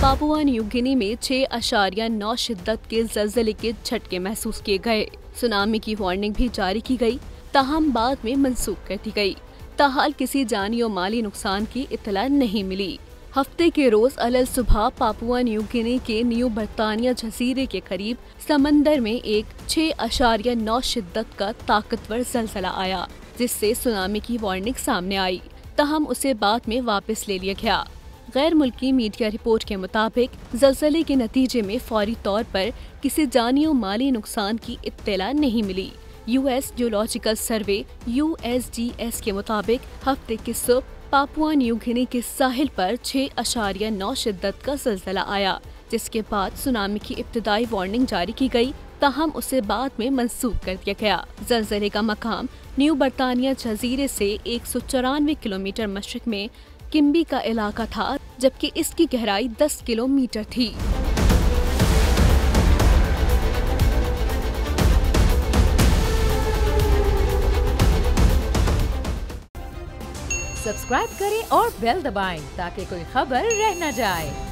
Papua New Guinea में 6.9 शिद्दत के ज़लज़ले के झटके महसूस किए गए। सुनामी की वार्निंग भी जारी की गई, ताहम बाद में मंसूख कर दी गई। ताहाल किसी जानी और माली नुकसान की इत्तला नहीं मिली। हफ्ते के रोज अलल सुबह पापुआ न्यू गिनी के न्यू बर्तानिया जजीरे के करीब समंदर में एक 6.9 शिद्दत का ताकतवर ज़लज़ला आया, जिससे सुनामी की वार्निंग सामने आई, ताहम उसे बाद में वापस ले लिया गया। गैर मुल्की मीडिया रिपोर्ट के मुताबिक ज़लज़ले के नतीजे में फौरी तौर पर किसी जानी और माली नुकसान की इत्तला नहीं मिली। यूएस जियोलॉजिकल सर्वे USGS के मुताबिक हफ्ते की सुबह पापुआ न्यू गिनी के साहिल पर 6.9 शिद्दत का ज़लज़ला आया, जिसके बाद सुनामी की इब्तिदाई वार्निंग जारी की गई, ताहम उसे बाद में मंसूख कर दिया गया। ज़लज़ले का मकाम न्यू बर्तानिया जजीरे से 194 किलोमीटर मशरिक में किम्बी का इलाका था, जबकि इसकी गहराई 10 किलोमीटर थी। सब्सक्राइब करें और बेल दबाएं ताकि कोई खबर रह न जाए।